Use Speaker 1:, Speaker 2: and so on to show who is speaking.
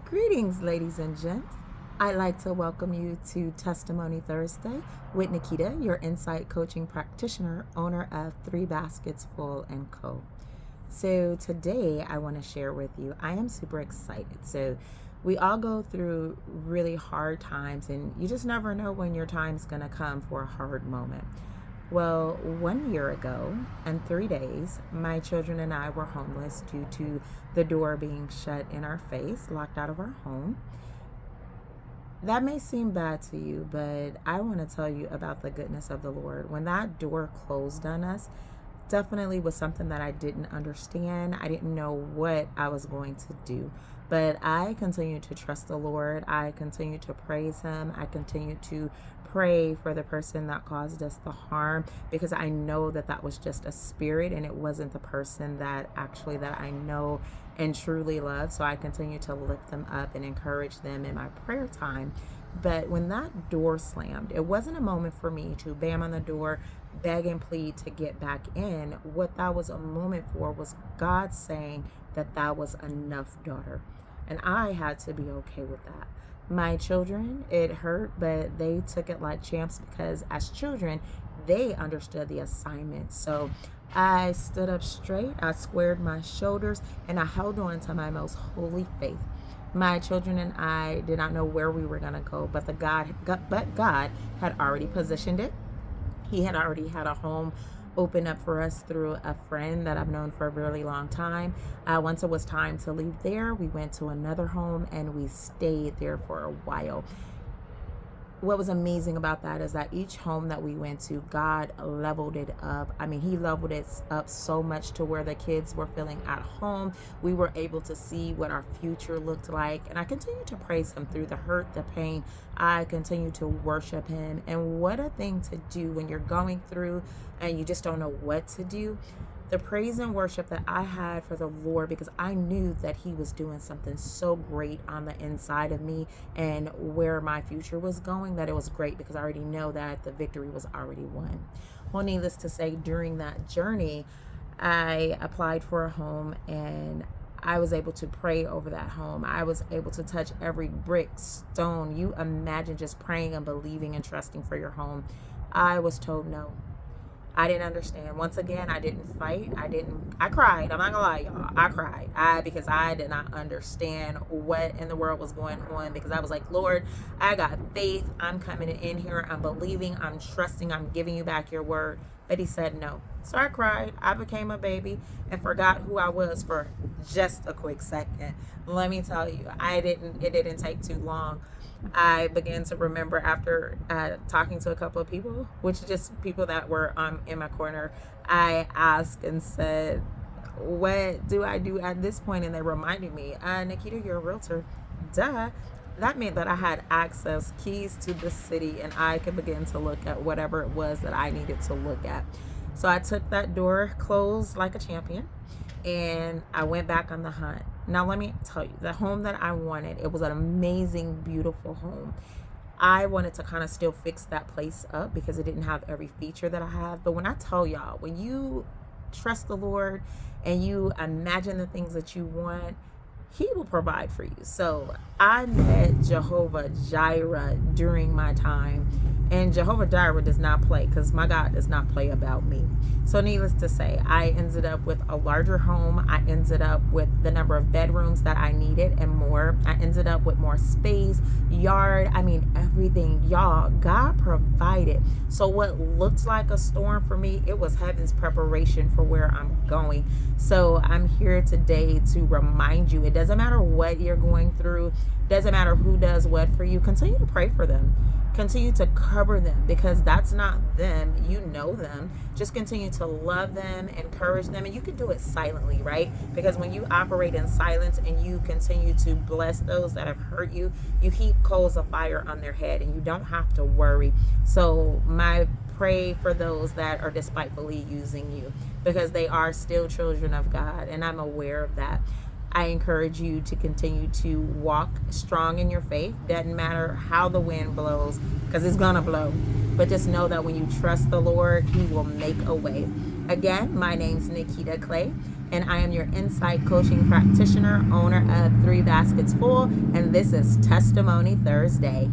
Speaker 1: Greetings, ladies and gents. I'd like to welcome you to Testimony Thursday with Nikita, your insight coaching practitioner, owner of Three Baskets Full & Co. So today I want to share with you, I am super excited. So we all go through really hard times, and you just never know when your time's going to come for a hard moment. Well, 1 year ago and 3 days, my children and I were homeless due to the door being shut in our face, locked out of our home. That may seem bad to you, but I want to tell you about the goodness of the Lord. When that door closed on us, definitely was something that I didn't understand. I didn't know what I was going to do. But I continue to trust the Lord. I continue to praise Him. I continue to pray for the person that caused us the harm, because I know that that was just a spirit and it wasn't the person that I know and truly love. So I continue to lift them up and encourage them in my prayer time. But when that door slammed, it wasn't a moment for me to bam on the door, beg and plead to get back in. What that was a moment for was God saying that that was enough, daughter. And I had to be okay with that. My children, it hurt, but they took it like champs, because as children, they understood the assignment. So I stood up straight, I squared my shoulders, and I held on to my most holy faith. My children and I did not know where we were going to go, but God had already positioned it. He had already had a home open up for us through a friend that I've known for a really long time. Once it was time to leave there, we went to another home and we stayed there for a while. What was amazing about that is that each home that we went to, God leveled it up. I mean, He leveled it up so much to where the kids were feeling at home. We were able to see what our future looked like. And I continue to praise Him through the hurt, the pain. I continue to worship Him. And what a thing to do when you're going through and you just don't know what to do. The praise and worship that I had for the Lord, because I knew that He was doing something so great on the inside of me and where my future was going, that it was great, because I already know that the victory was already won. Well, needless to say, during that journey, I applied for a home and I was able to pray over that home. I was able to touch every brick, stone. You imagine just praying and believing and trusting for your home. I was told no. I didn't understand. Once again, I didn't fight. I cried. I'm not gonna lie, y'all. I cried. Because I did not understand what in the world was going on, because I was like, Lord, I got faith. I'm coming in here. I'm believing. I'm trusting. I'm giving you back your word. But He said no. So I cried. I became a baby and forgot who I was for just a quick second. Let me tell you, it didn't take too long. I began to remember after talking to a couple of people, which just people that were in my corner. I asked and said, what do I do at this point? And they reminded me, Nikita, you're a realtor. Duh. That meant that I had access, keys to the city, and I could begin to look at whatever it was that I needed to look at. So I took that door closed like a champion, and I went back on the hunt. Now, let me tell you, the home that I wanted, it was an amazing, beautiful home. I wanted to kind of still fix that place up because it didn't have every feature that I have. But when I tell y'all, when you trust the Lord and you imagine the things that you want, He will provide for you. So I met Jehovah Jireh during my time. And Jehovah Jireh does not play, because my God does not play about me. So needless to say, I ended up with a larger home. I ended up with the number of bedrooms that I needed and more. I ended up with more space, yard. I mean, everything. Y'all, God provided. So what looked like a storm for me, it was heaven's preparation for where I'm going. So I'm here today to remind you, it doesn't matter what you're going through. Doesn't matter who does what for you. Continue to pray for them. Continue to cover them, because that's not them. You know them. Just continue to love them, encourage them, and you can do it silently, right? Because when you operate in silence and you continue to bless those that have hurt you, you heap coals of fire on their head, and you don't have to worry. So pray for those that are despitefully using you, because they are still children of God, and I'm aware of that. I encourage you to continue to walk strong in your faith. Doesn't matter how the wind blows, because it's gonna blow. But just know that when you trust the Lord, He will make a way. Again, my name's Nikita Clay. and I am your insight coaching practitioner, owner of 3 Baskets Full, and this is Testimony Thursday.